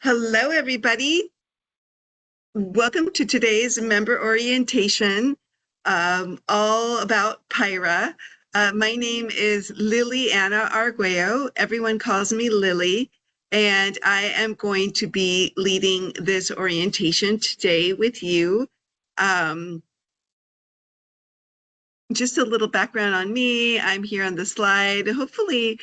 Hello, everybody. Welcome to today's member orientation, all about PIHRA. My name is Lily Anna Arguello. Everyone calls me Lily, and I am going to be leading this orientation today with you. Just a little background on me. I'm here on the slide. Hopefully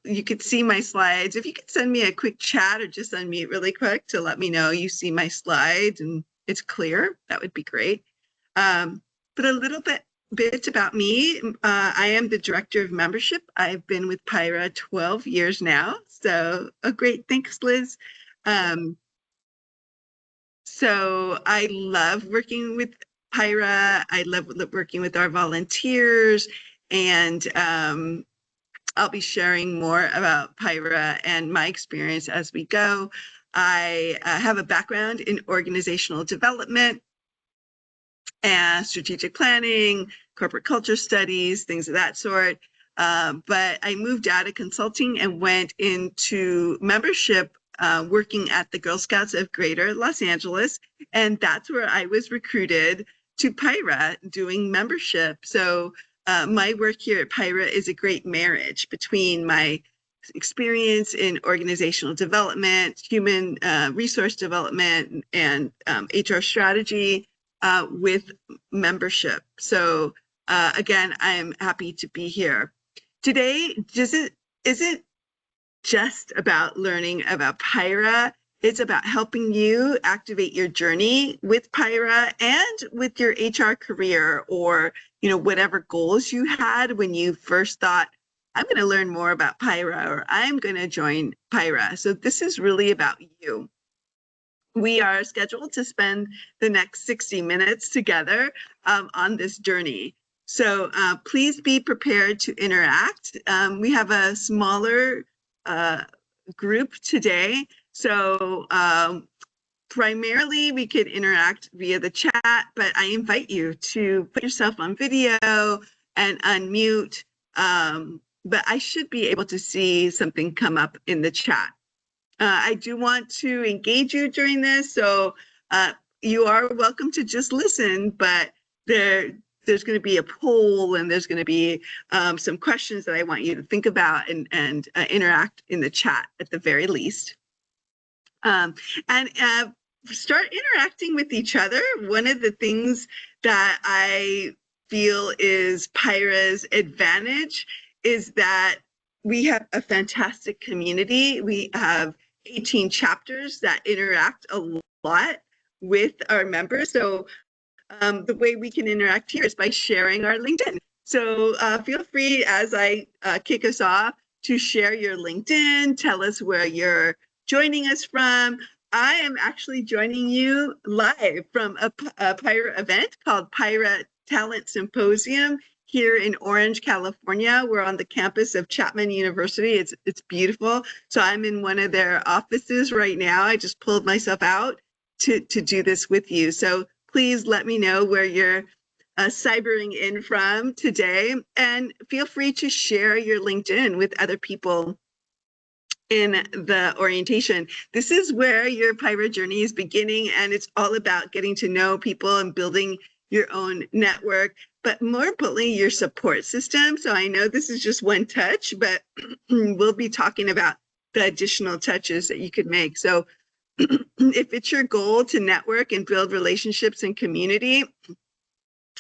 you could see my slides. If you could send me a quick chat or just unmute really quick to let me know you see my slides and it's clear, that would be great. But a little bit about me. I am the Director of Membership. I've been with PIHRA 12 years now. So great, thanks, Liz. So I love working with PIHRA. I love working with our volunteers, and I'll be sharing more about PIHRA and my experience as we go. I have a background in organizational development and strategic planning, corporate culture studies, things of that sort. But I moved out of consulting and went into membership, working at the Girl Scouts of Greater Los Angeles. And that's where I was recruited to PIHRA doing membership. So my work here at PIHRA is a great marriage between my experience in organizational development, human resource development, and HR strategy with membership. So again, I'm happy to be here. Today isn't just about learning about PIHRA. It's about helping you activate your journey with PIHRA and with your HR career, or whatever goals you had when you first thought, I'm going to learn more about PIHRA, or I'm going to join PIHRA. So this is really about you. We are scheduled to spend the next 60 minutes together on this journey. So please be prepared to interact. We have a smaller group today. So primarily we could interact via the chat, but I invite you to put yourself on video and unmute. But I should be able to see something come up in the chat. I do want to engage you during this, so you are welcome to just listen, but there's going to be a poll, and there's going to be some questions that I want you to think about and interact in the chat at the very least. And start interacting with each other. One of the things that I feel is PIHRA's advantage is that we have a fantastic community. We have 18 chapters that interact a lot with our members. So the way we can interact here is by sharing our LinkedIn. So feel free, as I kick us off, to share your LinkedIn, tell us where you're joining us from. I am actually joining you live from a PIHRA event called PIHRA Talent Symposium here in Orange, California. We're on the campus of Chapman University. It's beautiful. So I'm in one of their offices right now. I just pulled myself out to do this with you. So please let me know where you're cybering in from today, and feel free to share your LinkedIn with other people in the orientation. This is where your PIHRA journey is beginning, and it's all about getting to know people and building your own network, but more importantly, your support system. So I know this is just one touch, but we'll be talking about the additional touches that you could make. So if it's your goal to network and build relationships and community,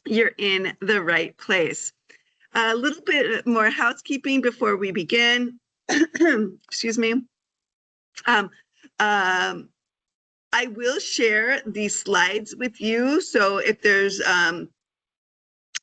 you're in the right place. A little bit more housekeeping before we begin. Excuse me. I will share these slides with you. So if there's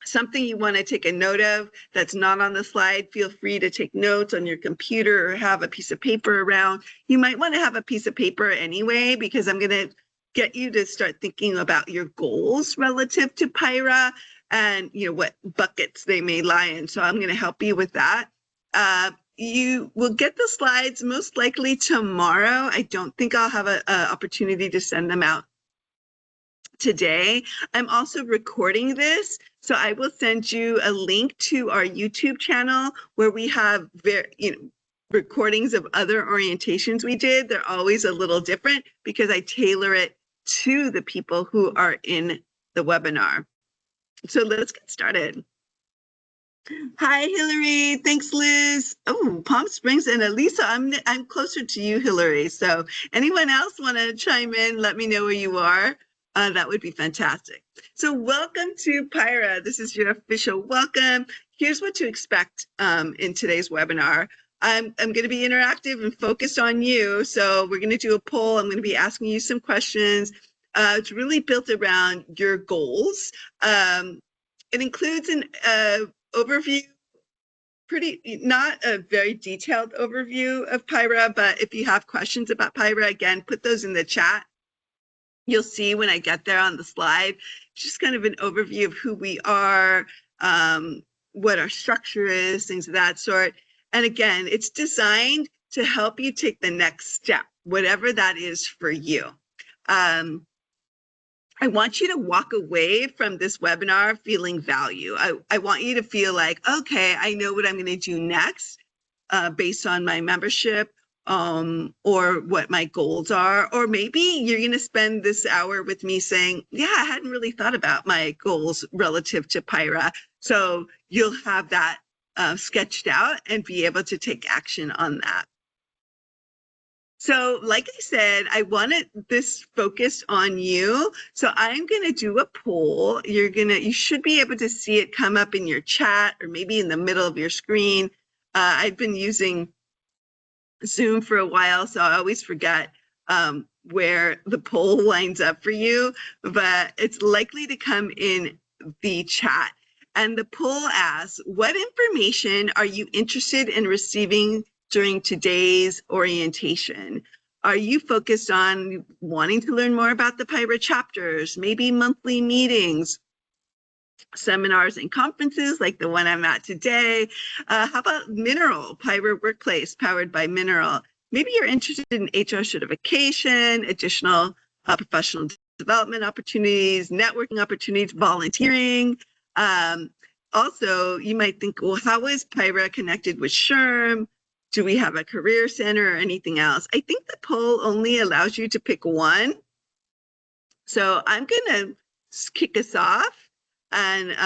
something you want to take a note of that's not on the slide, feel free to take notes on your computer or have a piece of paper around. You might want to have a piece of paper anyway, because I'm going to get you to start thinking about your goals relative to PIHRA and what buckets they may lie in. So I'm going to help you with that. You will get the slides most likely tomorrow. I don't think I'll have an opportunity to send them out today. I'm also recording this, so I will send you a link to our YouTube channel where we have recordings of other orientations we did, they're always a little different because I tailor it to the people who are in the webinar. So let's get started. Hi, Hillary. Thanks, Liz. Oh, Palm Springs and Elisa. I'm closer to you, Hillary. So anyone else want to chime in? Let me know where you are. That would be fantastic. So welcome to PIHRA. This is your official welcome. Here's what to expect in today's webinar. I'm going to be interactive and focused on you. So we're going to do a poll. I'm going to be asking you some questions. It's really built around your goals. It includes an overview, not a very detailed overview of PIHRA, but if you have questions about PIHRA, again, put those in the chat. You'll see when I get there on the slide, just kind of an overview of who we are, what our structure is, things of that sort. And again, it's designed to help you take the next step, whatever that is for you. I want you to walk away from this webinar feeling value. I want you to feel like, okay, I know what I'm going to do next based on my membership or what my goals are. Or maybe you're going to spend this hour with me saying, yeah, I hadn't really thought about my goals relative to PIHRA. So you'll have that sketched out and be able to take action on that. So like I said, I wanted this focused on you. So I'm going to do a poll. You should be able to see it come up in your chat or maybe in the middle of your screen. I've been using Zoom for a while, so I always forget where the poll lines up for you, but it's likely to come in the chat. And the poll asks, what information are you interested in receiving during today's orientation? Are you focused on wanting to learn more about the PIHRA chapters, maybe monthly meetings, seminars and conferences like the one I'm at today? How about Mineral, PIHRA Workplace powered by Mineral? Maybe you're interested in HR certification, additional professional development opportunities, networking opportunities, volunteering. Also, you might think, well, how is PIHRA connected with SHRM? Do we have a career center or anything else? I think the poll only allows you to pick one. So I'm going to kick us off and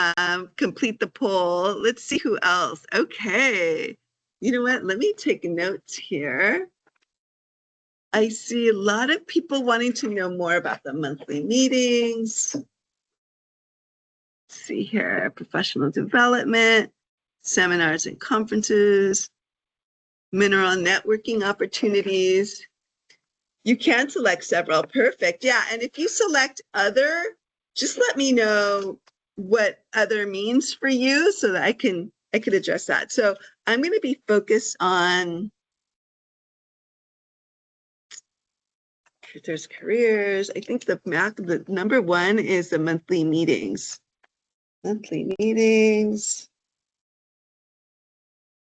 complete the poll. Let's see who else. Okay. You know what? Let me take notes here. I see a lot of people wanting to know more about the monthly meetings. Let's see here, professional development, seminars and conferences, Mineral networking opportunities. You can select several. Perfect. Yeah. And if you select other, just let me know what other means for you so that I could address that. So I'm going to be focused on, there's careers. I think the number one is the monthly meetings. Monthly meetings.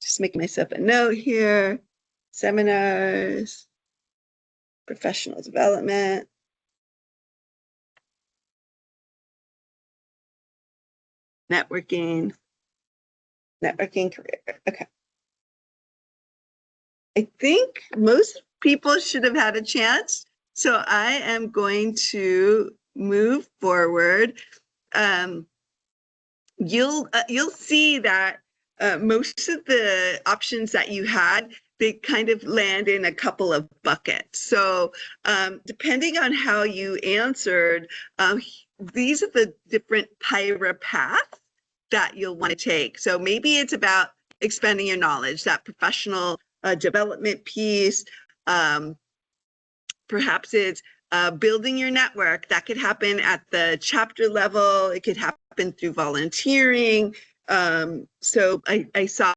Just making myself a note here. Seminars, professional development. Networking career. Okay. I think most people should have had a chance. So I am going to move forward. You'll see that most of the options that you had, they kind of land in a couple of buckets. So depending on how you answered, these are the different PIHRA paths that you'll want to take. So maybe it's about expanding your knowledge, that professional development piece. Perhaps it's building your network. That could happen at the chapter level. It could happen through volunteering. So I saw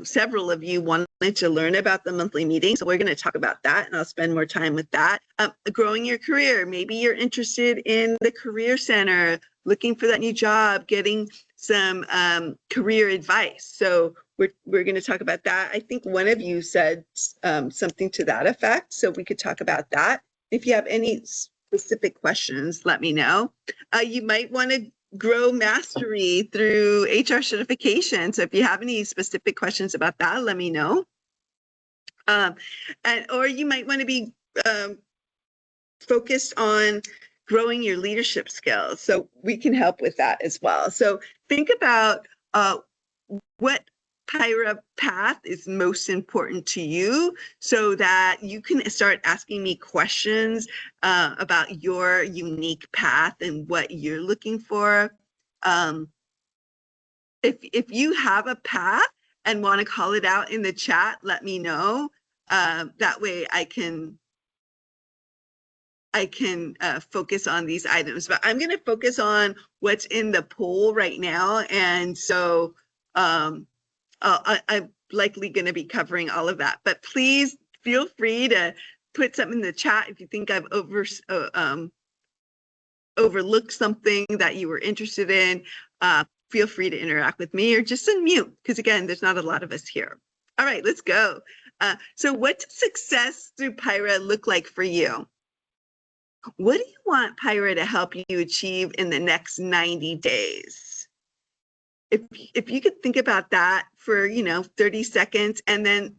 several of you wanted to learn about the monthly meeting. So we're going to talk about that, and I'll spend more time with that. Growing your career. Maybe you're interested in the career center, looking for that new job, getting some career advice. So we're going to talk about that. I think one of you said something to that effect. So we could talk about that. If you have any specific questions, let me know. You might want to grow mastery through HR certification. So if you have any specific questions about that, let me know. Or you might want to be focused on growing your leadership skills. So we can help with that as well. So think about what PIHRA path is most important to you so that you can start asking me questions about your unique path and what you're looking for. If you have a path and want to call it out in the chat, let me know. That way I can focus on these items, but I'm going to focus on what's in the poll right now. And so I'm likely going to be covering all of that, but please feel free to put something in the chat if you think I've overlooked something that you were interested in. Feel free to interact with me or just unmute, because again, there's not a lot of us here. All right, let's go. So what does success through PIHRA look like for you? What do you want PIHRA to help you achieve in the next 90 days? If you could think about that for 30 seconds and then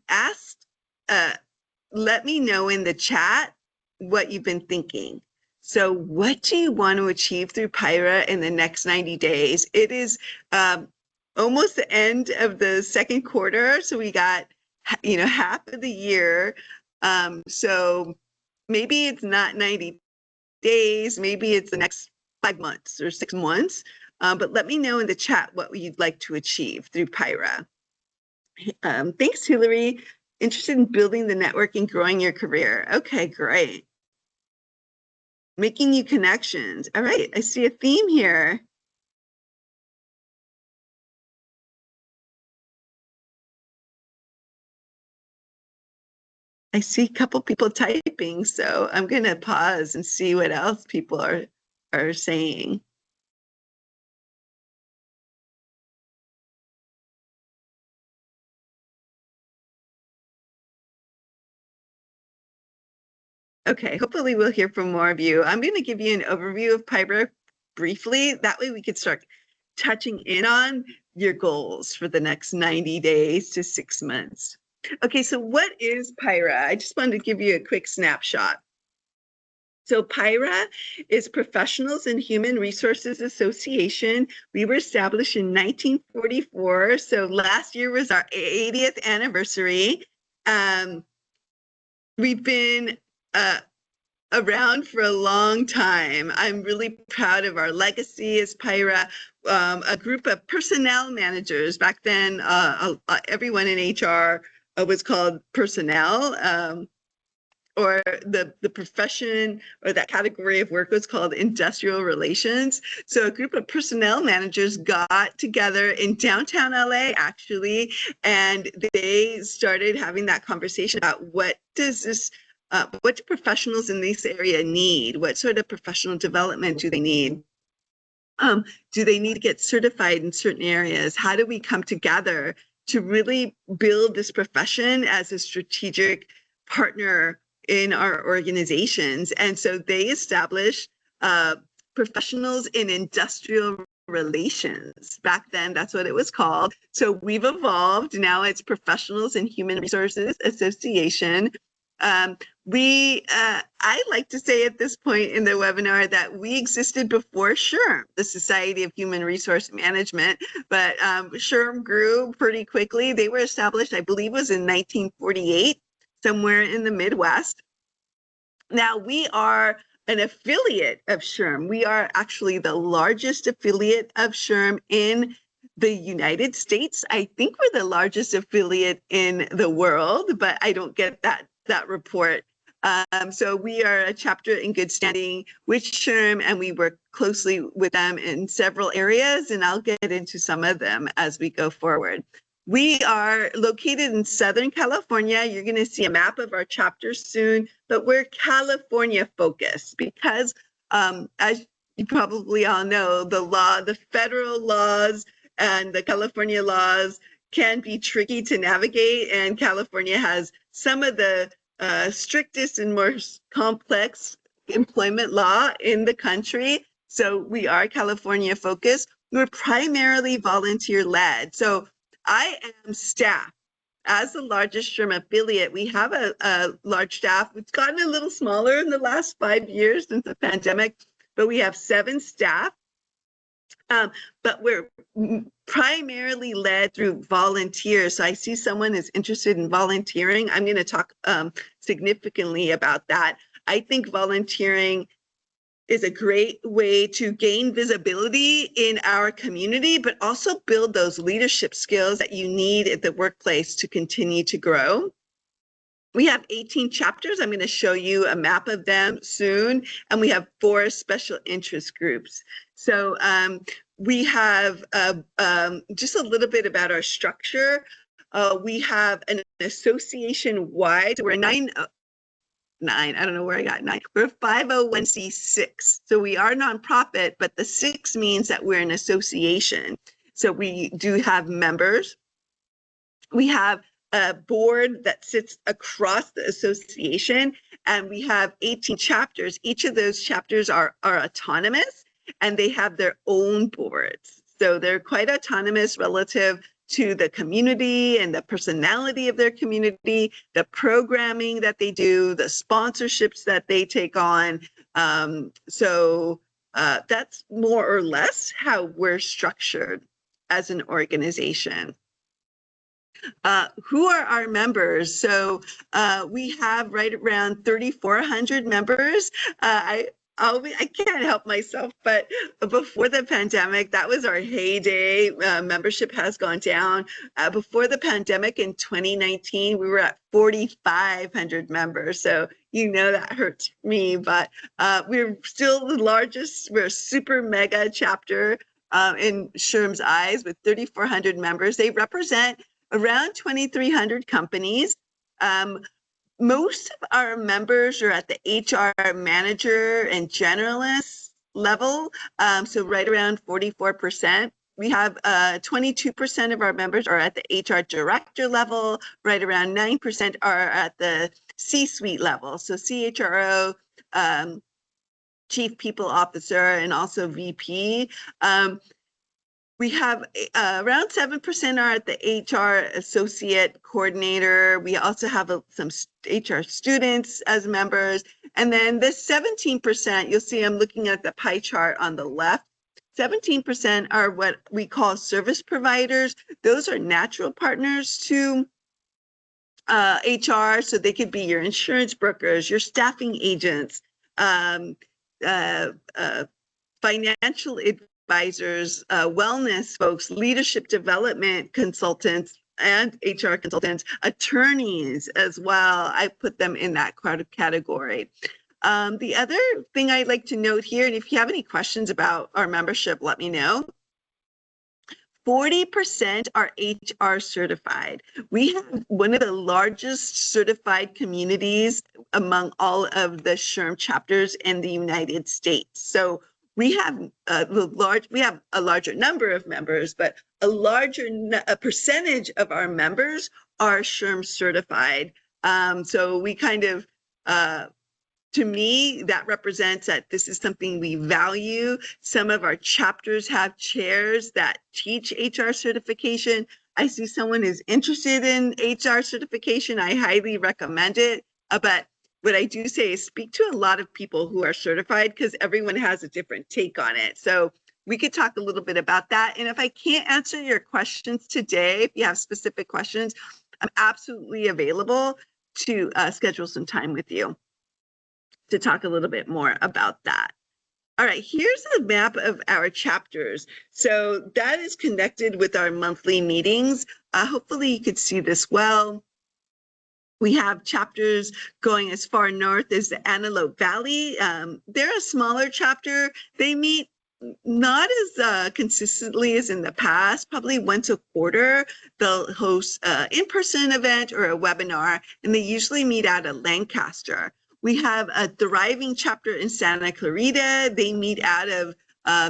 let me know in the chat what you've been thinking. So what do you want to achieve through PIHRA in the next 90 days? It is almost the end of the second quarter, so we got half of the year. So maybe it's not 90 days, maybe it's the next 5 months or 6 months, but let me know in the chat what you'd like to achieve through PIHRA. Thanks, Hillary. Interested in building the network and growing your career. Okay, great. Making new connections. All right, I see a theme here. I see a couple people typing, so I'm going to pause and see what else people are saying. Okay, hopefully we'll hear from more of you. I'm going to give you an overview of PIHRA briefly. That way we could start touching in on your goals for the next 90 days to 6 months. Okay, so what is PIHRA? I just wanted to give you a quick snapshot. So PIHRA is Professionals in Human Resources Association. We were established in 1944. So last year was our 80th anniversary. We've been around for a long time. I'm really proud of our legacy as PIHRA, a group of personnel managers. Back then, everyone in HR was called personnel, or the profession or that category of work was called industrial relations. So a group of personnel managers got together in downtown LA, actually, and they started having that conversation about what do professionals in this area need? What sort of professional development do they need? Do they need to get certified in certain areas? How do we come together to really build this profession as a strategic partner in our organizations? And so they established Professionals in Industrial Relations. Back then, that's what it was called. So we've evolved. Now it's Professionals in Human Resources Association. I like to say at this point in the webinar that we existed before SHRM, the Society of Human Resource Management, but SHRM grew pretty quickly. They were established, I believe, was in 1948, somewhere in the Midwest. Now we are an affiliate of SHRM. We are actually the largest affiliate of SHRM in the United States. I think we're the largest affiliate in the world, but I don't get that report. So we are a chapter in good standing with SHRM, and we work closely with them in several areas, and I'll get into some of them as we go forward. We are located in Southern California. You're going to see a map of our chapter soon, but we're California focused because, as you probably all know, the federal laws and the California laws can be tricky to navigate, and California has some of the strictest and most complex employment law in the country. So we are California focused. We're primarily volunteer led. So I am staff as the largest SHRM affiliate, we have a large staff. It's gotten a little smaller in the last 5 years since the pandemic, but we have 7 staff. But we're primarily led through volunteers. So I see someone is interested in volunteering. I'm going to talk significantly about that. I think volunteering is a great way to gain visibility in our community, but also build those leadership skills that you need at the workplace to continue to grow. We have 18 chapters. I'm going to show you a map of them soon. And we have 4 special interest groups. So we have just a little bit about our structure. We have an association-wide, so we're I don't know where I got 9. We're 501c6. So we are nonprofit, but the 6 means that we're an association. So we do have members. We have a board that sits across the association, and we have 18 chapters. Each of those chapters are autonomous, and they have their own boards. So they're quite autonomous relative to the community and the personality of their community, the programming that they do, the sponsorships that they take on. So that's more or less how we're structured as an organization. Who are our members? So we have right around 3,400 members. I can't help myself, but before the pandemic, that was our heyday. Membership has gone down. Before the pandemic in 2019, we were at 4,500 members. So, you know, that hurts me, but we're still the largest. We're a super mega chapter in SHRM's eyes with 3,400 members. They represent around 2,300 companies. Most of our members are at the HR manager and generalist level, so right around 44%. We have 22% of our members are at the HR director level, right around 9% are at the C-suite level, so CHRO, Chief People Officer, and also VP. We have around 7% are at the HR associate coordinator. We also have some HR students as members. And then the 17%, you'll see I'm looking at the pie chart on the left. 17% are what we call service providers. Those are natural partners to HR. So they could be your insurance brokers, your staffing agents, financial advisors, wellness folks, leadership development consultants, and HR consultants, attorneys as well. I put them in that category. The other thing I'd like to note here, and if you have any questions about our membership, let me know. 40% are HR certified. We have one of the largest certified communities among all of the SHRM chapters in the United States. So we have a larger number of members, but a percentage of our members are SHRM certified. So we kind of, to me, that represents that this is something we value. Some of our chapters have chairs that teach HR certification. I see someone is interested in HR certification. I highly recommend it. But what I do say is speak to a lot of people who are certified, because everyone has a different take on it. So we could talk a little bit about that. And if I can't answer your questions today, if you have specific questions, I'm absolutely available to schedule some time with you to talk a little bit more about that. All right, here's a map of our chapters. So that is connected with our monthly meetings. Hopefully you could see this well. We have chapters going as far north as the Antelope Valley. They're a smaller chapter. They meet not as consistently as in the past, probably once a quarter. They'll host an in-person event or a webinar, and they usually meet out of Lancaster. We have a thriving chapter in Santa Clarita. They meet out of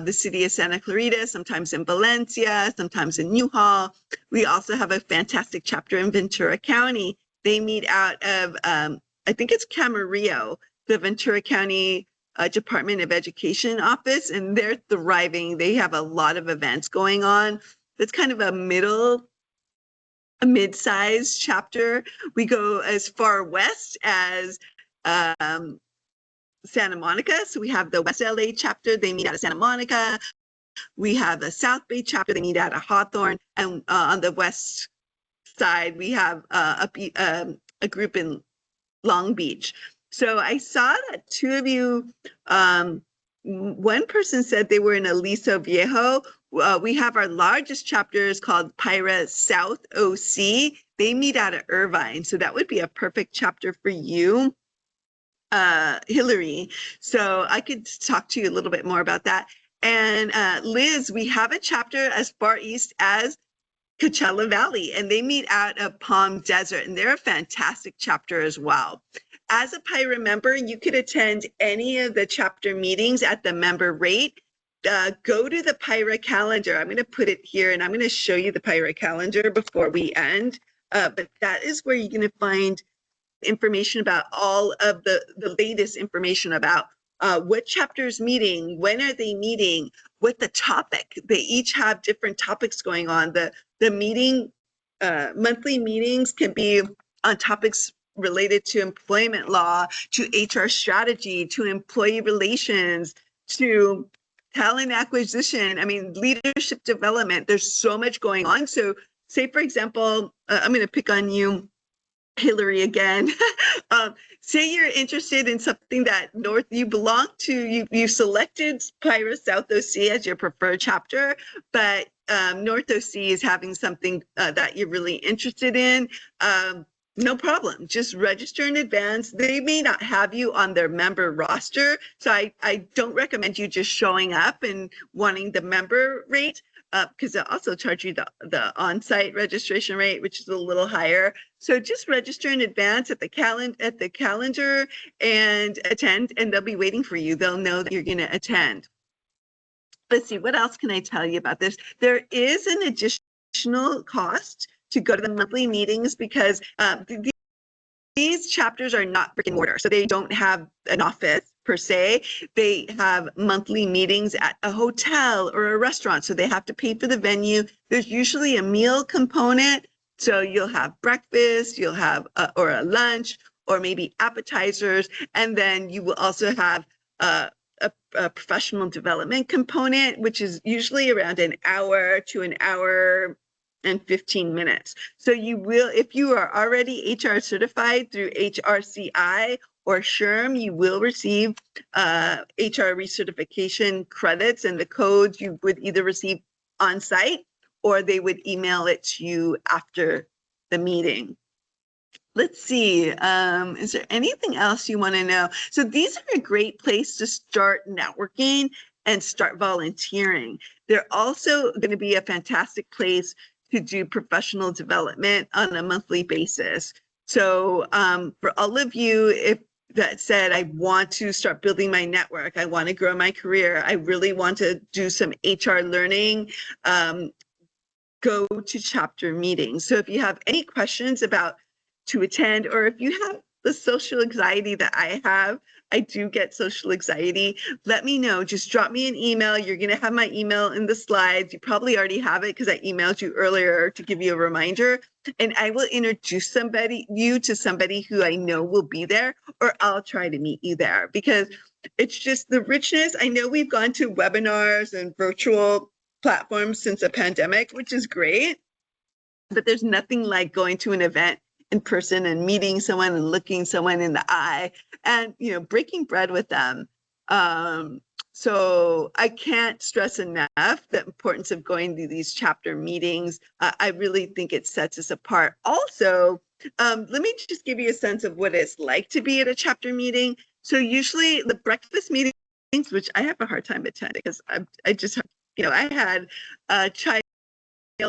the city of Santa Clarita, sometimes in Valencia, sometimes in Newhall. We also have a fantastic chapter in Ventura County. They meet out of, I think it's Camarillo, the Ventura County Department of Education office, and they're thriving. They have a lot of events going on. It's kind of a middle a mid-sized chapter. We go as far west as Santa Monica. So we have the West LA chapter. They meet out of Santa Monica. We have the South Bay chapter. They meet out of Hawthorne. And on the west side, we have a group in Long Beach. So I saw that two of you, one person said they were in Aliso Viejo. We have our largest chapters called PIHRA South OC. They meet out of Irvine. So that would be a perfect chapter for you, Hillary. So I could talk to you a little bit more about that. And Liz, we have a chapter as far east as Coachella Valley, and they meet out of Palm Desert, and they're a fantastic chapter as well. As a PIHRA member, you could attend any of the chapter meetings at the member rate. Go to the PIHRA calendar. I'm going to put it here, and I'm going to show you the PIHRA calendar before we end. But that is where you're going to find information about all of the latest information about what chapter's meeting, when are they meeting, what the topic. They each have different topics going on. The meeting, monthly meetings can be on topics related to employment law, to HR strategy, to employee relations, to talent acquisition. I mean, leadership development. There's so much going on. So say, for example, I'm going to pick on you, Hillary, again. Say you're interested in something that you belong to, you selected PIHRA South OC as your preferred chapter, but North OC is having something that you're really interested in. No problem, just register in advance. They may not have you on their member roster, so I don't recommend you just showing up and wanting the member rate, because they'll also charge you the on-site registration rate, which is a little higher. So just register in advance at the calendar and attend, and they'll be waiting for you. They'll know that you're going to attend. Let's see, what else can I tell you about this? There is an additional cost to go to the monthly meetings because these chapters are not brick and mortar, so they don't have an office per se. They have monthly meetings at a hotel or a restaurant, so they have to pay for the venue. There's usually a meal component, so you'll have breakfast, you'll have or a lunch, or maybe appetizers, and then you will also have a professional development component, which is usually around an hour to an hour and 15 minutes. So you will, if you are already HR certified through HRCI or SHRM, you will receive HR recertification credits, and the codes you would either receive on site or they would email it to you after the meeting. Let's see, is there anything else you want to know? So these are a great place to start networking and start volunteering. They're also going to be a fantastic place to do professional development on a monthly basis. So for all of you that said, I want to start building my network, I want to grow my career, I really want to do some HR learning, go to chapter meetings. So if you have any questions about to attend, or if you have the social anxiety that I have, I do get social anxiety, let me know. Just drop me an email. You're going to have my email in the slides. You probably already have it because I emailed you earlier to give you a reminder. And I will introduce you to somebody who I know will be there, or I'll try to meet you there, because it's just the richness. I know we've gone to webinars and virtual platforms since the pandemic, which is great, but there's nothing like going to an event in person and meeting someone and looking someone in the eye and, you know, breaking bread with them. So I can't stress enough the importance of going to these chapter meetings. I really think it sets us apart. Also, let me just give you a sense of what it's like to be at a chapter meeting. So usually the breakfast meetings, which I have a hard time attending because I just, you know, I had a child.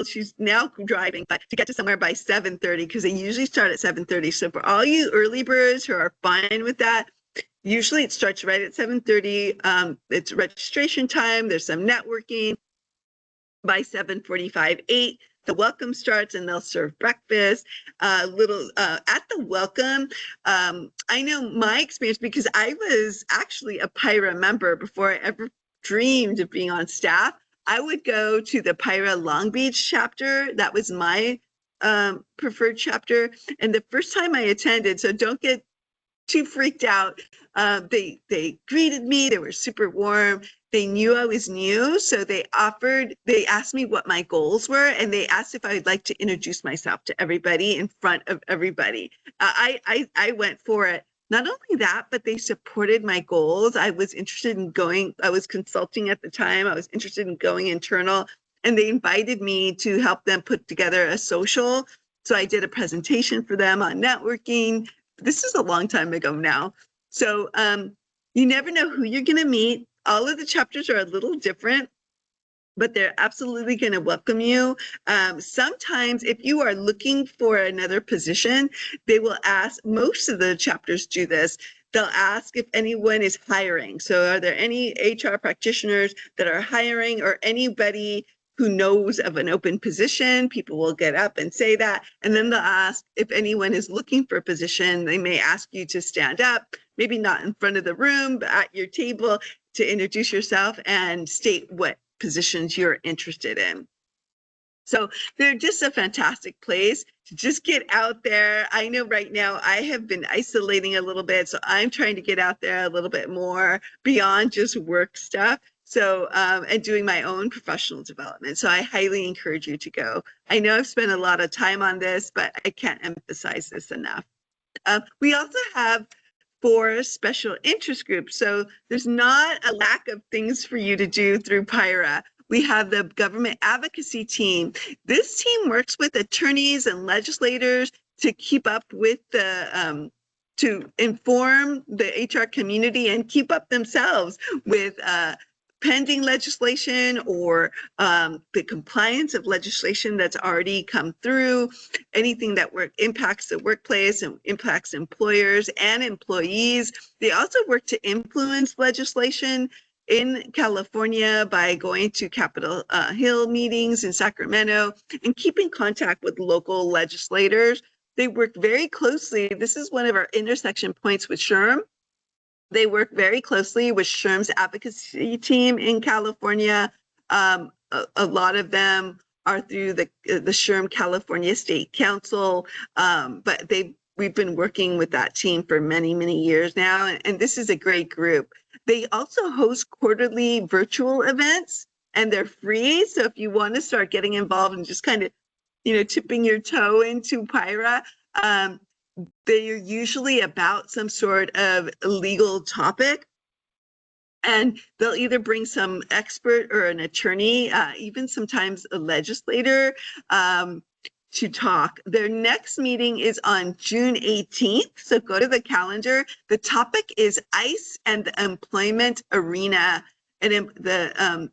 She's now driving, but to get to somewhere by 7:30, because they usually start at 7:30. So for all you early birds who are fine with that, usually it starts right at 7:30. It's registration time. There's some networking. By 7:45, 8, the welcome starts, and they'll serve breakfast. At the welcome, I know my experience, because I was actually a PIHRA member before I ever dreamed of being on staff. I would go to the PIHRA Long Beach chapter. That was my preferred chapter. And the first time I attended, so don't get too freaked out. They greeted me. They were super warm. They knew I was new, so they asked me what my goals were, and they asked if I would like to introduce myself to everybody in front of everybody. I went for it. Not only that, but they supported my goals. I was interested in going. I was consulting at the time. I was interested in going internal, and they invited me to help them put together a social. So I did a presentation for them on networking. This is a long time ago now. So you never know who you're going to meet. All of the chapters are a little different, but they're absolutely going to welcome you. Sometimes if you are looking for another position, they will ask, most of the chapters do this, they'll ask if anyone is hiring. So are there any HR practitioners that are hiring, or anybody who knows of an open position? People will get up and say that. And then they'll ask if anyone is looking for a position. They may ask you to stand up, maybe not in front of the room, but at your table, to introduce yourself and state what positions you're interested in. So they're just a fantastic place to just get out there. I know right now I have been isolating a little bit, so I'm trying to get out there a little bit more beyond just work stuff. So, and doing my own professional development. So I highly encourage you to go. I know I've spent a lot of time on this, but I can't emphasize this enough. We also have 4 special interest groups. So there's not a lack of things for you to do through PIHRA. We have the government advocacy team. This team works with attorneys and legislators to keep up with the, to inform the HR community and keep up themselves with pending legislation or the compliance of legislation that's already come through, anything that impacts the workplace and impacts employers and employees. They also work to influence legislation in California by going to Capitol Hill meetings in Sacramento and keeping contact with local legislators. They work very closely. This is one of our intersection points with SHRM. They work very closely with SHRM's advocacy team in California. A lot of them are through the SHRM California State Council, but we've been working with that team for many, many years now, and this is a great group. They also host quarterly virtual events, and they're free. So if you want to start getting involved and just kind of, tipping your toe into PIHRA, they are usually about some sort of legal topic, and they'll either bring some expert or an attorney, even sometimes a legislator, to talk. Their next meeting is on June 18th, so go to the calendar. The topic is ICE and the employment arena. And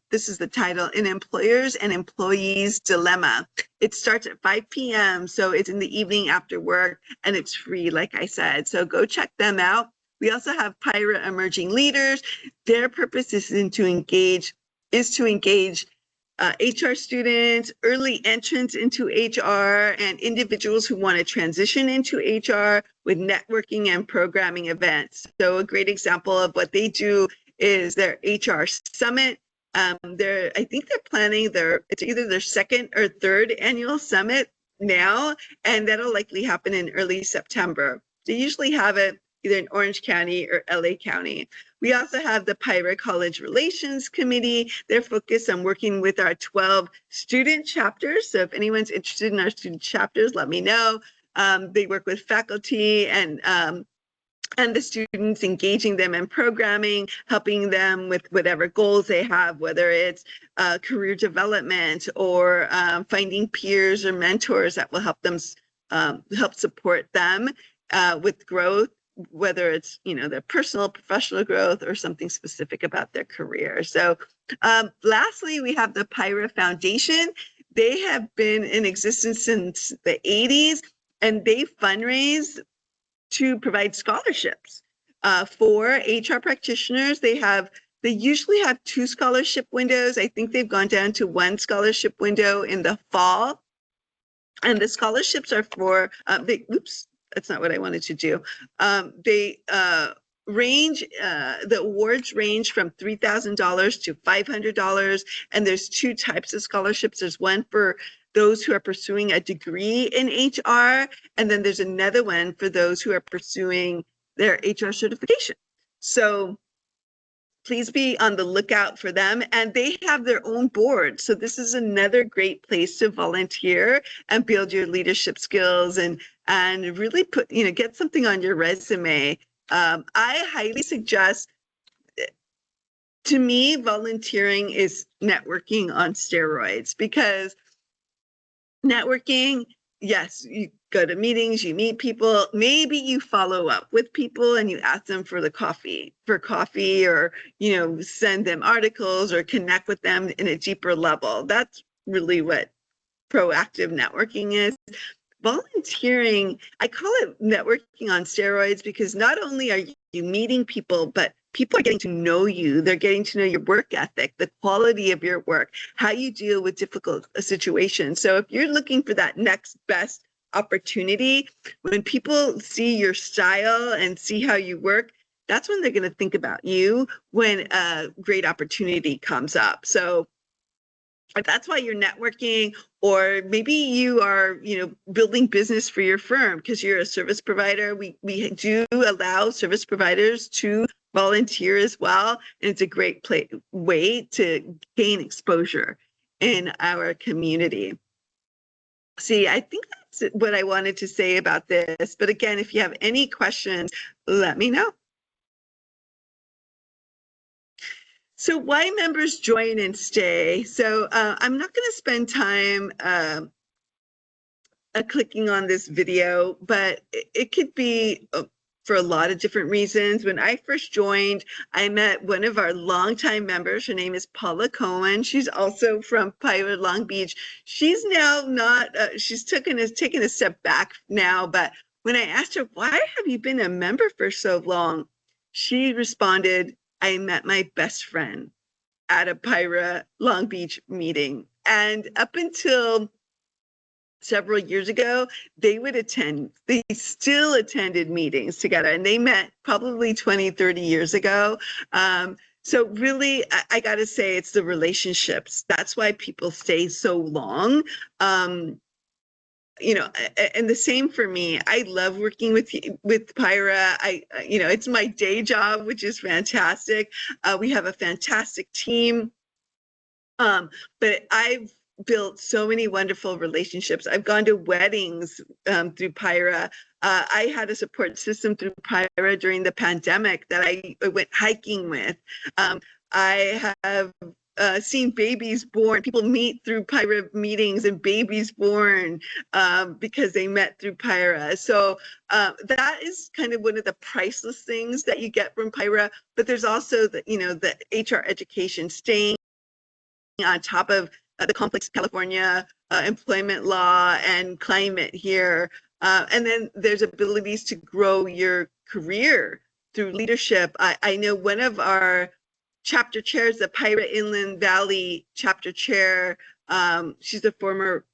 this is the title, An Employers and Employees Dilemma. It starts at 5 p.m., so it's in the evening after work, and it's free, like I said. So go check them out. We also have PIHRA Emerging Leaders. Their purpose is to engage HR students, early entrants into HR, and individuals who want to transition into HR with networking and programming events. So a great example of what they do is their HR summit. I think they're planning it's either their 2nd or 3rd annual summit now, and that'll likely happen in early September. They usually have it either in Orange County or LA County. We also have the PIHRA College Relations Committee. They're focused on working with our 12 student chapters. So if anyone's interested in our student chapters, let me know. They work with faculty and the students, engaging them in programming, helping them with whatever goals they have, whether it's career development or finding peers or mentors that will help them help support them with growth, whether it's their personal, professional growth or something specific about their career. So lastly, we have the PIHRA Foundation. They have been in existence since the 80s, and they fundraise to provide scholarships for HR practitioners. They usually have 2 scholarship windows. I think they've gone down to 1 scholarship window in the fall. And the scholarships are for, that's not what I wanted to do. The awards range from $3,000 to $500, and there's 2 types of scholarships. There's one for those who are pursuing a degree in HR. And then there's another one for those who are pursuing their HR certification. So please be on the lookout for them. And they have their own board. So this is another great place to volunteer and build your leadership skills and really put, get something on your resume. I highly suggest, to me, volunteering is networking on steroids, because networking, yes, you go to meetings, you meet people, maybe you follow up with people and you ask them for coffee, or, send them articles or connect with them in a deeper level. That's really what proactive networking is. Volunteering, I call it networking on steroids, because not only are you meeting people, but people are getting to know you. They're getting to know your work ethic, the quality of your work, how you deal with difficult situations. So if you're looking for that next best opportunity, when people see your style and see how you work, that's when they're going to think about you when a great opportunity comes up. So that's why you're networking, or maybe you are, building business for your firm because you're a service provider. We do allow service providers to volunteer as well. And it's a great way to gain exposure in our community. See, I think that's what I wanted to say about this. But again, if you have any questions, let me know. So why members join and stay? So I'm not going to spend time clicking on this video, but it could be for a lot of different reasons. When I first joined, I met one of our longtime members. Her name is Paula Cohen. She's also from PIHRA Long Beach. She's now not, she's taken a step back now, but when I asked her, why have you been a member for so long? She responded, I met my best friend at a PIHRA Long Beach meeting. And up until several years ago, they still attended meetings together, and they met probably 20, 30 years ago. So really, I got to say, it's the relationships. That's why people stay so long. And the same for me. I love working with PIHRA. It's my day job, which is fantastic. We have a fantastic team. But I've built so many wonderful relationships. I've gone to weddings through PIHRA. I had a support system through PIHRA during the pandemic that I went hiking with. I have seen babies born. People meet through PIHRA meetings, and babies born because they met through PIHRA. So that is kind of one of the priceless things that you get from PIHRA. But there's also the HR education, staying on top of the complex California employment law and climate here. And then there's abilities to grow your career through leadership. I know one of our chapter chairs, the PIHRA Inland Valley chapter chair, she's a former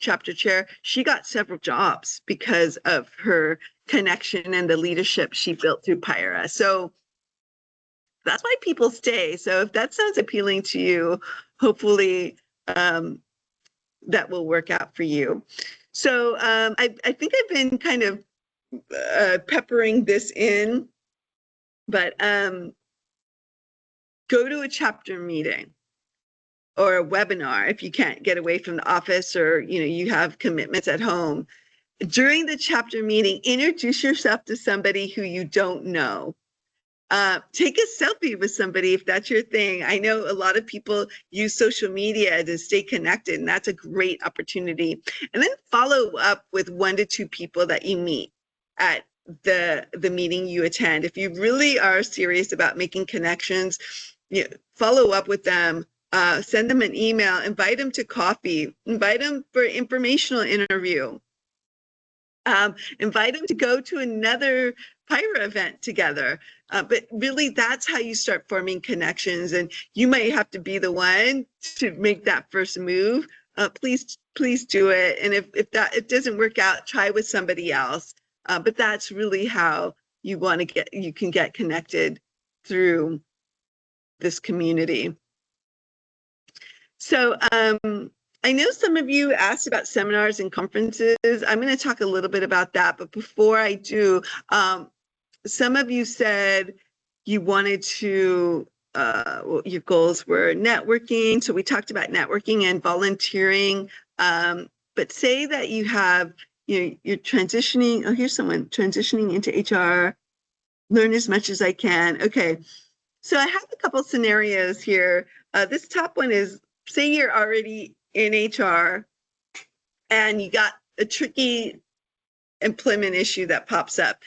chapter chair. She got several jobs because of her connection and the leadership she built through PIHRA. So that's why people stay. So if that sounds appealing to you, hopefully that will work out for you. So I think I've been kind of peppering this in, but go to a chapter meeting or a webinar if you can't get away from the office, or you have commitments at home. During the chapter meeting, introduce yourself to somebody who you don't know. Take a selfie with somebody if that's your thing. I know a lot of people use social media to stay connected, and that's a great opportunity. And then follow up with 1 to 2 people that you meet at the meeting you attend. If you really are serious about making connections, follow up with them. Send them an email, invite them to coffee, invite them for informational interview. Invite them to go to another PIHRA event together. But really, that's how you start forming connections. And you might have to be the one to make that first move. Please do it. And if it doesn't work out, try with somebody else. But that's really how you can get connected through this community. So I know some of you asked about seminars and conferences. I'm going to talk a little bit about that, but before I do, some of you said you wanted to, your goals were networking. So we talked about networking and volunteering. But say that you have, you're transitioning. Oh, here's someone transitioning into HR. Learn as much as I can. Okay. So I have a couple scenarios here. This top one is, say you're already in HR and you got a tricky employment issue that pops up.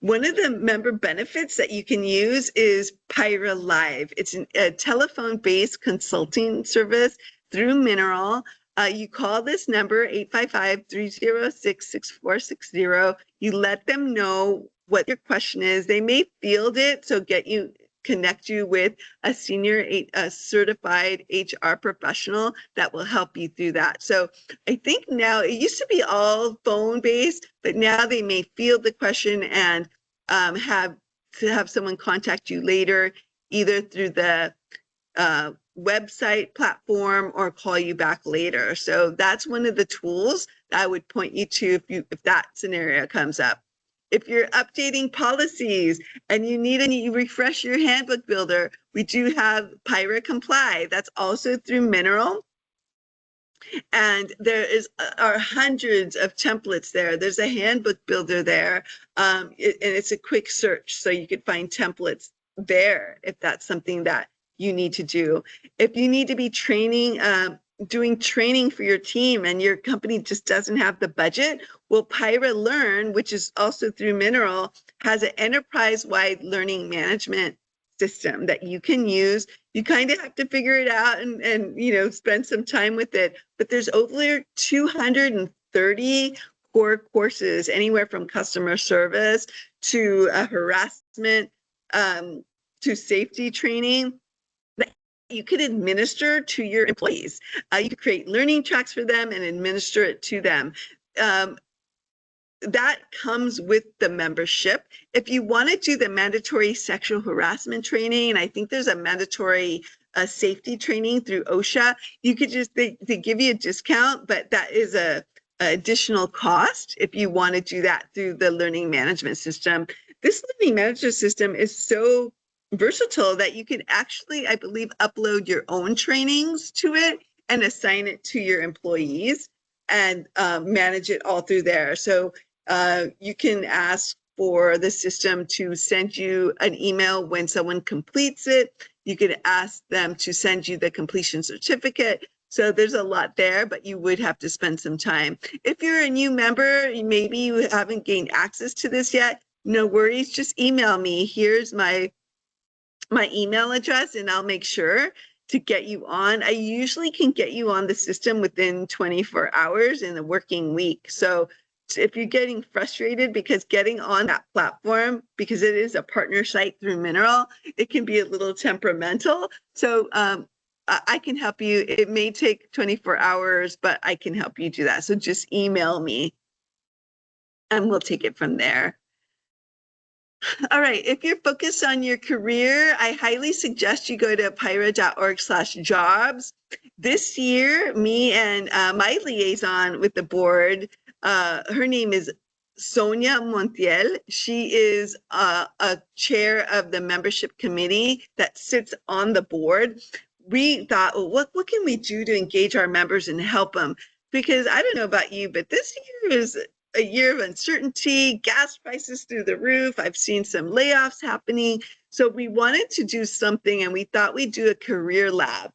One of the member benefits that you can use is PIHRA Live. It's a telephone-based consulting service through Mineral. You call this number, 855-306-6460. You let them know what your question is. They may field it, so connect you with a senior certified HR professional that will help you through that. So I think now, it used to be all phone based, but now they may field the question and have someone contact you later, either through the website platform or call you back later. So that's one of the tools that I would point you to if that scenario comes up. If you're updating policies and you refresh your handbook builder, we do have PIHRA Comply. That's also through Mineral. And there are hundreds of templates there. There's a handbook builder there, and it's a quick search, so you could find templates there if that's something that you need to do. If you need to be doing training for your team and your company just doesn't have the budget, well, PIHRA Learn, which is also through Mineral, has an enterprise-wide learning management system that you can use. You kind of have to figure it out and spend some time with it. But there's over 230 core courses, anywhere from customer service to harassment to safety training that you could administer to your employees. You could create learning tracks for them and administer it to them. That comes with the membership. If you want to do the mandatory sexual harassment training, and I think there's a mandatory safety training through OSHA, you could they give you a discount, but that is a additional cost if you want to do that through the learning management system. This learning management system is so versatile that you can actually, I believe, upload your own trainings to it and assign it to your employees and manage it all through there. So you can ask for the system to send you an email when someone completes it. You could ask them to send you the completion certificate. So there's a lot there, but you would have to spend some time. If you're a new member, maybe you haven't gained access to this yet, no worries, just email me. Here's my email address and I'll make sure to get you on. I usually can get you on the system within 24 hours in a working week. So if you're getting frustrated because getting on that platform, because it is a partner site through Mineral, it can be a little temperamental. So I can help you. It may take 24 hours, but I can help you do that. So just email me and we'll take it from there. All right, if you're focused on your career, I highly suggest you go to PIHRA.org/jobs. This year, me and my liaison with the board, her name is Sonia Montiel. She is a chair of the membership committee that sits on the board. We thought, well, what can we do to engage our members and help them? Because I don't know about you, but this year is a year of uncertainty, gas prices through the roof. I've seen some layoffs happening. So we wanted to do something and we thought we'd do a career lab.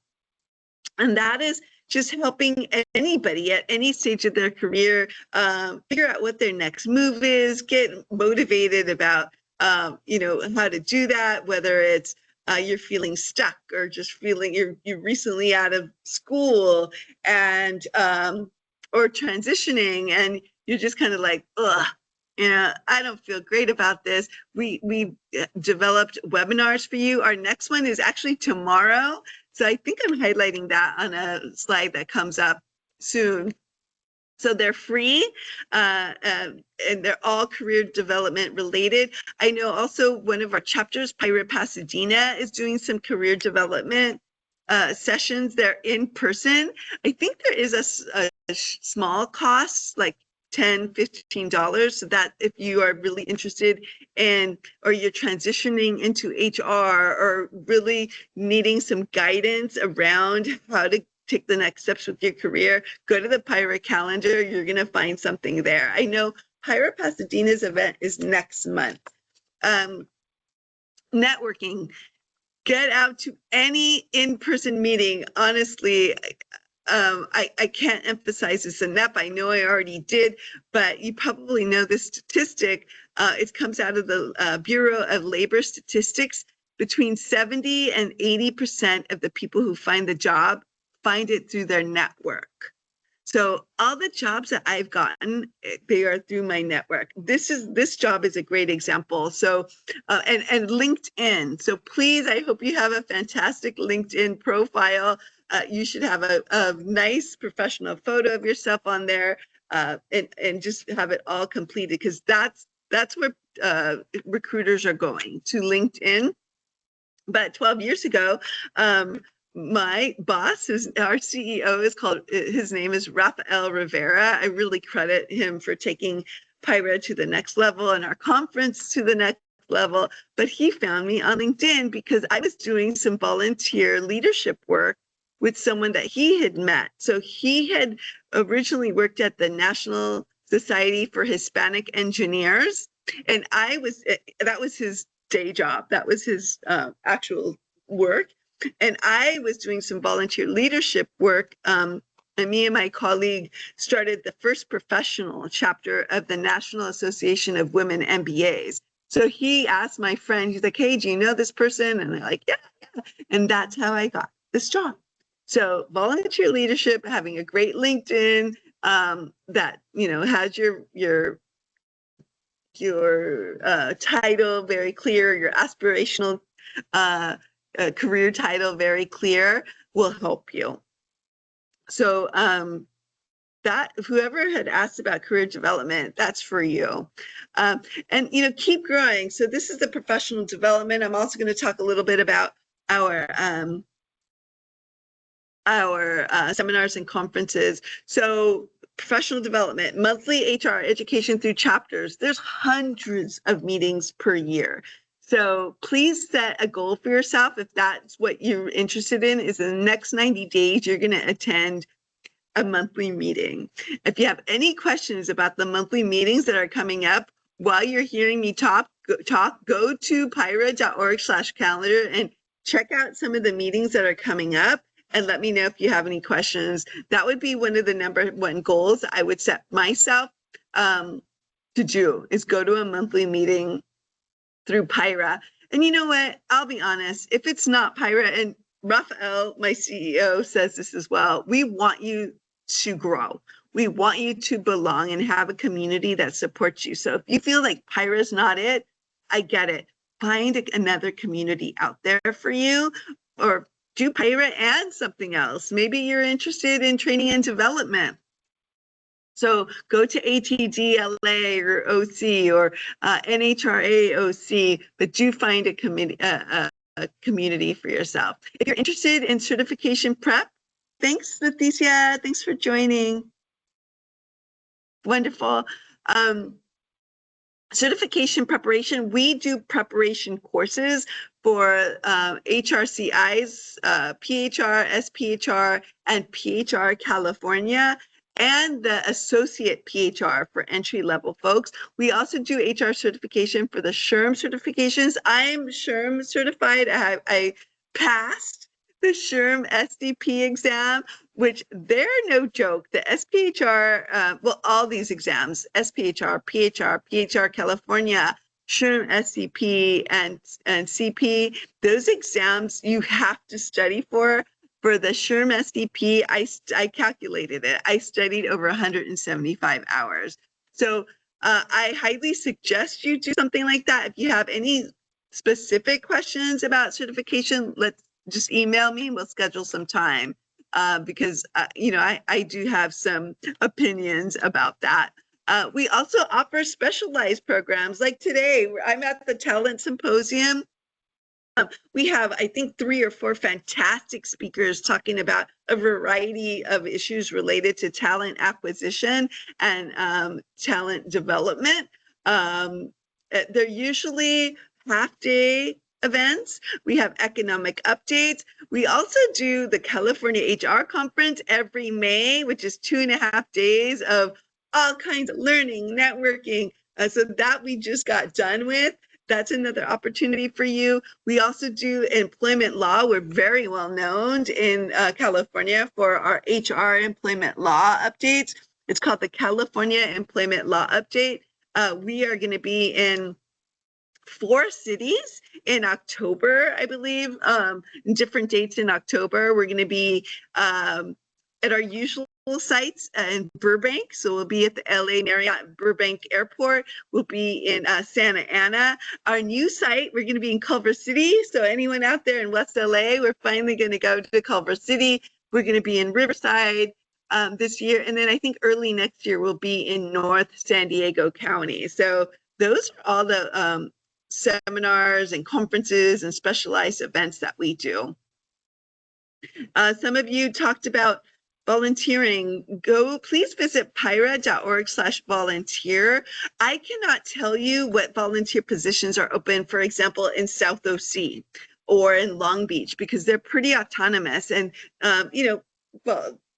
And that is just helping anybody at any stage of their career figure out what their next move is, get motivated about, how to do that, whether it's you're feeling stuck or just feeling you're recently out of school and or transitioning and you're just kind of like, ugh, I don't feel great about this. We developed webinars for you. Our next one is actually tomorrow. So I think I'm highlighting that on a slide that comes up soon. So they're free and they're all career development related. I know also one of our chapters, PIHRA Pasadena, is doing some career development sessions, they're in person. I think there is a small cost, like $10, $15, so that if you are really interested in, or you're transitioning into HR, or really needing some guidance around how to take the next steps with your career, go to the PIHRA calendar. You're going to find something there. I know PIHRA Pasadena's event is next month. Networking, get out to any in-person meeting. Honestly, I can't emphasize this enough. I know I already did, but you probably know this statistic. It comes out of the Bureau of Labor Statistics. Between 70 and 80% of the people who find the job find it through their network. So all the jobs that I've gotten, they are through my network. This job is a great example. So, and LinkedIn. So please, I hope you have a fantastic LinkedIn profile. You should have a nice professional photo of yourself on there, and just have it all completed, because that's where recruiters are going, to LinkedIn. But 12 years ago, my boss, our CEO, his name is Rafael Rivera. I really credit him for taking PIHRA to the next level and our conference to the next level. But he found me on LinkedIn because I was doing some volunteer leadership work with someone that he had met. So he had originally worked at the National Society for Hispanic Engineers, and that was his day job. That was his actual work. And I was doing some volunteer leadership work. And me and my colleague started the first professional chapter of the National Association of Women MBAs. So he asked my friend, he's like, hey, do you know this person? And I'm like, yeah. And that's how I got this job. So volunteer leadership, having a great LinkedIn that, has your title very clear, your aspirational career title very clear, will help you. So that whoever had asked about career development, that's for you. And keep growing. So this is the professional development. I'm also going to talk a little bit about our seminars and conferences. So professional development, monthly HR education through chapters. There's hundreds of meetings per year. So please set a goal for yourself. If that's what you're interested in, is in the next 90 days, you're going to attend a monthly meeting. If you have any questions about the monthly meetings that are coming up while you're hearing me talk, go to PIHRA.org/calendar and check out some of the meetings that are coming up, and let me know if you have any questions. That would be one of the number one goals I would set myself to do, is go to a monthly meeting through PIHRA. And you know what? I'll be honest, if it's not PIHRA, and Rafael, my CEO, says this as well, we want you to grow. We want you to belong and have a community that supports you. So if you feel like PIHRA is not it, I get it. Find another community out there for you, or do PIHRA and something else. Maybe you're interested in training and development. So go to ATDLA or OC or NHRA OC, but do find a community for yourself. If you're interested in certification prep, thanks, Leticia. Thanks for joining. Wonderful. Certification preparation, we do preparation courses for HRCIs, PHR, SPHR, and PHR California, and the associate PHR for entry-level folks. We also do HR certification for the SHRM certifications. I'm SHRM certified. I passed the SHRM SDP exam, which they're no joke. The SPHR, well, all these exams, SPHR, PHR, PHR California, SHRM SDP, and CP, those exams you have to study for. For the SHRM SDP, I calculated it. I studied over 175 hours. So I highly suggest you do something like that. If you have any specific questions about certification, let's just email me and we'll schedule some time, because I do have some opinions about that. We also offer specialized programs like today. I'm at the Talent Symposium. We have, I think, 3 or 4 fantastic speakers talking about a variety of issues related to talent acquisition and talent development. They're usually half-day events. We have economic updates. We also do the California HR Conference every May, which is 2.5 days of all kinds of learning, networking. So that we just got done with. That's another opportunity for you. We also do employment law. We're very well known in California for our HR employment law updates. It's called the California Employment Law Update. We are going to be in 4 cities in October, I believe, different dates in October. We're going to be at our usual sites in Burbank. So we'll be at the LA Marriott Burbank Airport. We'll be in Santa Ana. Our new site, we're going to be in Culver City. So anyone out there in West LA, we're finally going to go to Culver City. We're going to be in Riverside this year. And then I think early next year, we'll be in North San Diego County. So those are all the seminars and conferences and specialized events that we do. Some of you talked about volunteering. Please visit PIHRA.org/volunteer. I cannot tell you what volunteer positions are open, for example, in South OC or in Long Beach, because they're pretty autonomous. And, well,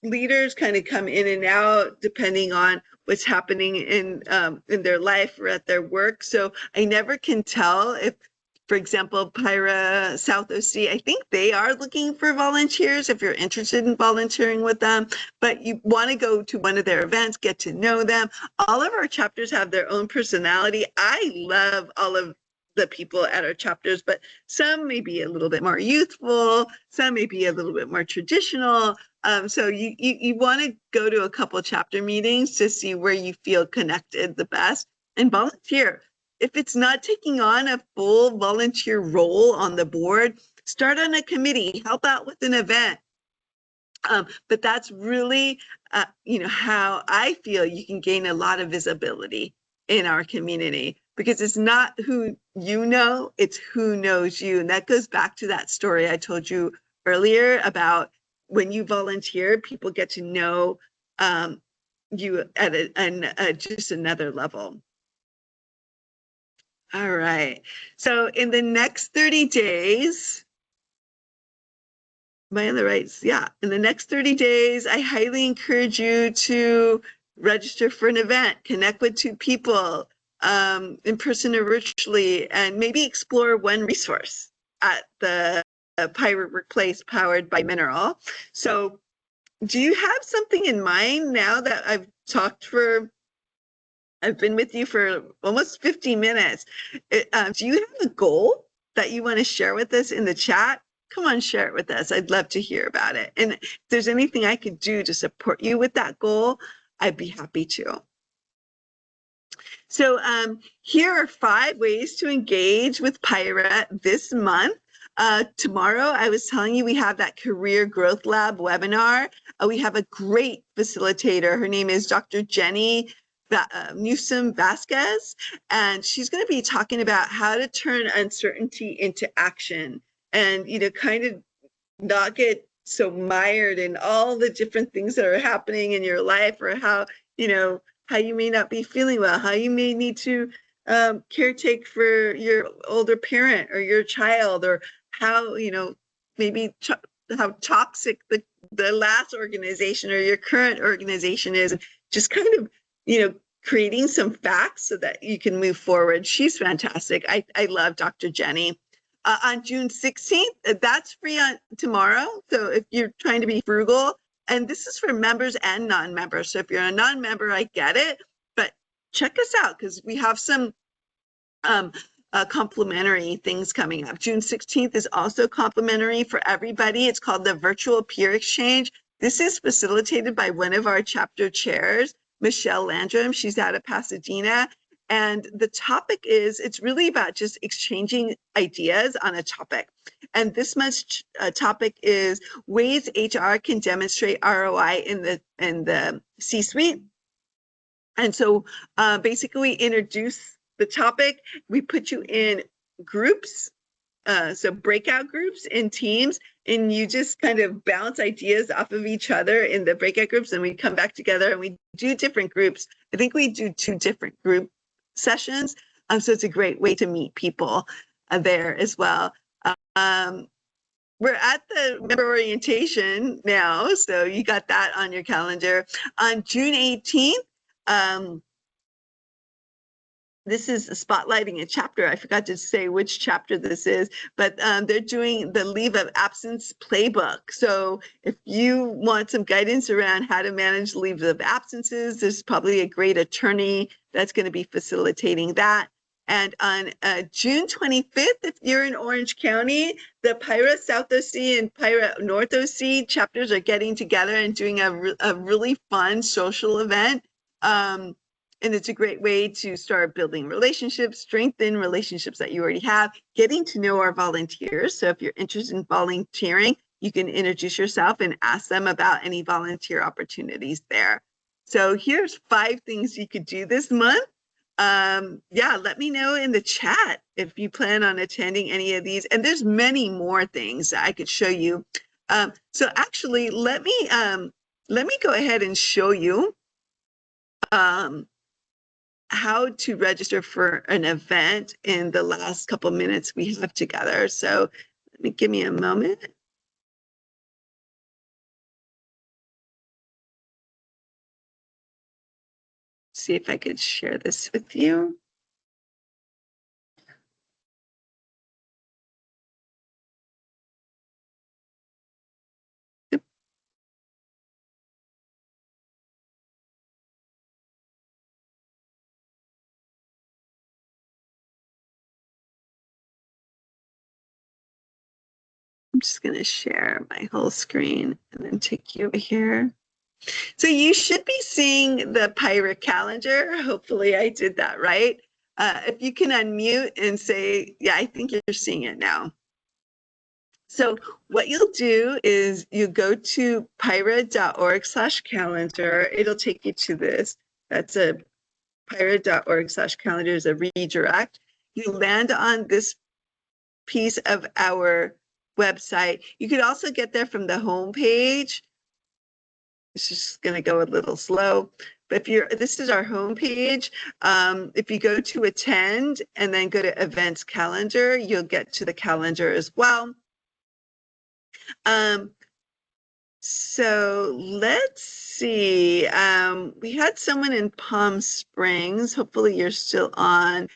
leaders kind of come in and out depending on what's happening in their life or at their work. So I never can tell if, for example, PIHRA South OC, I think they are looking for volunteers if you're interested in volunteering with them, but you want to go to one of their events, get to know them. All of our chapters have their own personality. I love all of the people at our chapters, but some may be a little bit more youthful, some may be a little bit more traditional. So you want to go to a couple chapter meetings to see where you feel connected the best and volunteer. If it's not taking on a full volunteer role on the board, start on a committee, help out with an event. But that's really, how I feel you can gain a lot of visibility in our community, because it's not who you know, it's who knows you. And that goes back to that story I told you earlier about when you volunteer, people get to know you at just another level. All right. So in the next 30 days, am I on the right? Yeah. In the next 30 days, I highly encourage you to register for an event, connect with 2 people in person or virtually, and maybe explore one resource at the PIHRA Workplace powered by Mineral. So do you have something in mind now that I've been with you for almost 50 minutes. Do you have a goal that you want to share with us in the chat? Come on, share it with us. I'd love to hear about it. And if there's anything I could do to support you with that goal, I'd be happy to. So here are 5 ways to engage with PIHRA this month. Tomorrow, I was telling you, we have that Career Growth Lab webinar. We have a great facilitator. Her name is Dr. Jenny Newsom Vasquez, and she's going to be talking about how to turn uncertainty into action and, kind of not get so mired in all the different things that are happening in your life, or how you may not be feeling well, how you may need to caretake for your older parent or your child, or how, maybe how toxic the last organization or your current organization is. Just kind of creating some facts so that you can move forward. She's fantastic. I love Dr. Jenny. On June 16th, that's free on tomorrow. So if you're trying to be frugal, and this is for members and non-members. So if you're a non-member, I get it, but check us out because we have some complimentary things coming up. June 16th is also complimentary for everybody. It's called the Virtual Peer Exchange. This is facilitated by one of our chapter chairs, Michelle Landrum. She's out of Pasadena. And the topic is, it's really about just exchanging ideas on a topic. And this month's topic is ways HR can demonstrate ROI in the C-suite. And so basically we introduce the topic, we put you in groups so breakout groups in teams, and you just kind of bounce ideas off of each other in the breakout groups, and we come back together and we do different groups. I think we do 2 different group sessions. So it's a great way to meet people there as well. We're at the member orientation now, so you got that on your calendar. On June 18th, this is spotlighting a chapter. I forgot to say which chapter this is, but they're doing the leave of absence playbook. So if you want some guidance around how to manage leave of absences, there's probably a great attorney that's going to be facilitating that. And on June 25th, if you're in Orange County, the PIHRA South OC and PIHRA North OC chapters are getting together and doing a really fun social event. And it's a great way to start building relationships, strengthen relationships that you already have, getting to know our volunteers. So if you're interested in volunteering, you can introduce yourself and ask them about any volunteer opportunities there. So here's 5 things you could do this month. Yeah, let me know in the chat if you plan on attending any of these. And there's many more things that I could show you. So actually, let me go ahead and show you how to register for an event in the last couple minutes we have together. So give me a moment. See if I could share this with you. I'm just going to share my whole screen and then take you over here. So you should be seeing the PIHRA calendar. Hopefully I did that right. If you can unmute and say, yeah, I think you're seeing it now. So what you'll do is you go to PIHRA.org/calendar. It'll take you to this. That's a PIHRA.org/calendar is a redirect. You land on this piece of our website. You could also get there from the home page. It's just going to go a little slow. But this is our home page. If you go to attend and then go to events calendar, you'll get to the calendar as well. So let's see. We had someone in Palm Springs. Hopefully you're still on.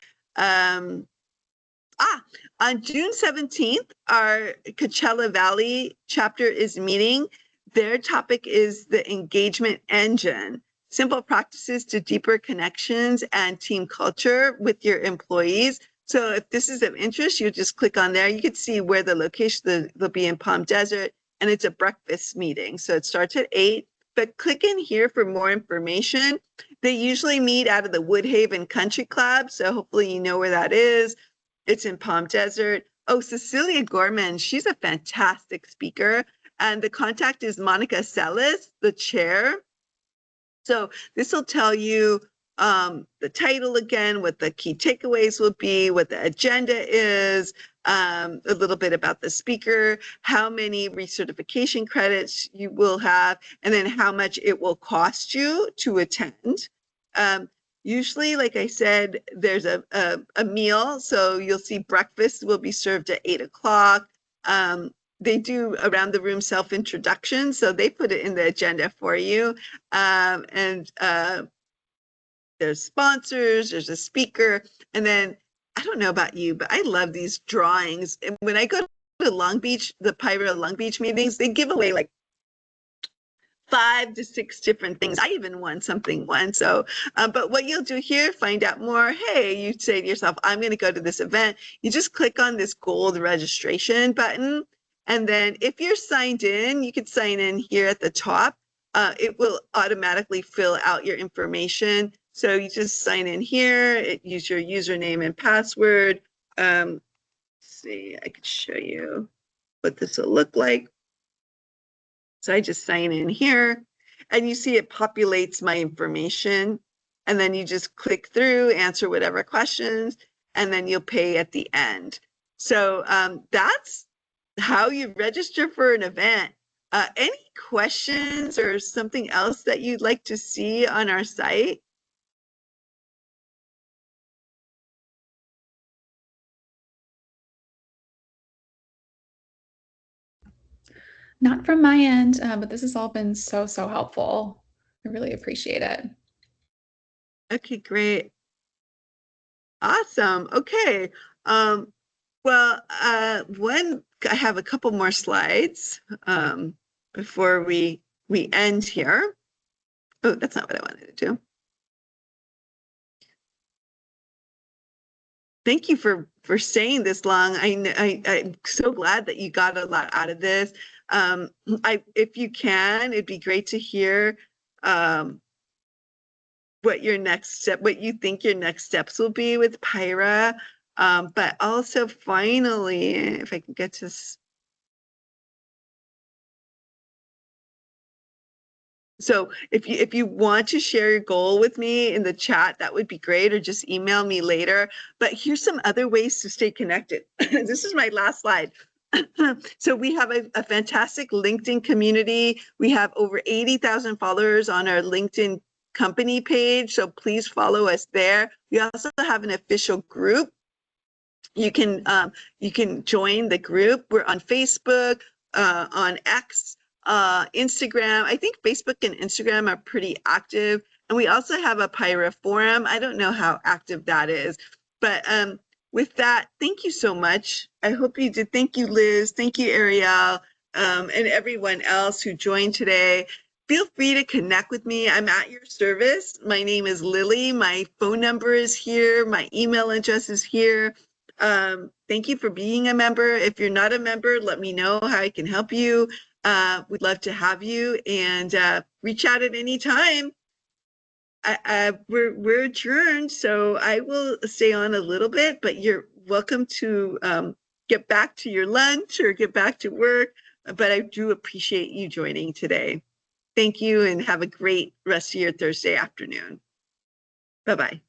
On June 17th, our Coachella Valley chapter is meeting. Their topic is the engagement engine, simple practices to deeper connections and team culture with your employees. So if this is of interest, you just click on there. You can see where the location, they'll be in Palm Desert, and it's a breakfast meeting. So it starts at 8, but click in here for more information. They usually meet out of the Woodhaven Country Club. So hopefully you know where that is. It's in Palm Desert. Oh, Cecilia Gorman, she's a fantastic speaker. And the contact is Monica Sellis, the chair. So this will tell you the title again, what the key takeaways will be, what the agenda is, a little bit about the speaker, how many recertification credits you will have, and then how much it will cost you to attend. Usually, like I said, there's a meal. So you'll see breakfast will be served at 8 o'clock. They do around the room self-introduction. So they put it in the agenda for you. There's sponsors, there's a speaker. And then I don't know about you, but I love these drawings. And when I go to Long Beach, the PIHRA Long Beach meetings, they give away like 5 to 6 different things. I even won something once. So, but what you'll do here, find out more. Hey, you say to yourself, I'm going to go to this event. You just click on this gold registration button. And then if you're signed in, you can sign in here at the top. It will automatically fill out your information. So you just sign in here, use your username and password. Let's see, I could show you what this will look like. So I just sign in here and you see it populates my information, and then you just click through, answer whatever questions, and then you'll pay at the end. So that's how you register for an event. Any questions or something else that you'd like to see on our site? Not from my end, but this has all been so, so helpful. I really appreciate it. Okay, great. Awesome. Okay. Well, I have a couple more slides before we end here. Oh, that's not what I wanted to do. Thank you for staying this long. I'm so glad that you got a lot out of this. If you can, it'd be great to hear what your next step, what you think your next steps will be with PIHRA. But also finally, if I can get to so if you want to share your goal with me in the chat, that would be great, or just email me later. But here's some other ways to stay connected. This is my last slide. So we have a fantastic LinkedIn community. We have over 80,000 followers on our LinkedIn company page. So please follow us there. We also have an official group. You can join the group. We're on Facebook, on X, Instagram. I think Facebook and Instagram are pretty active. And we also have a PIHRA forum. I don't know how active that is. But with that, thank you so much. I hope you did. Thank you, Liz. Thank you, Ariel, and everyone else who joined today. Feel free to connect with me. I'm at your service. My name is Lily. My phone number is here. My email address is here. Thank you for being a member. If you're not a member, let me know how I can help you. We'd love to have you, and reach out at any time. We're adjourned, so I will stay on a little bit, but you're welcome to get back to your lunch or get back to work. But I do appreciate you joining today. Thank you, and have a great rest of your Thursday afternoon. Bye-bye.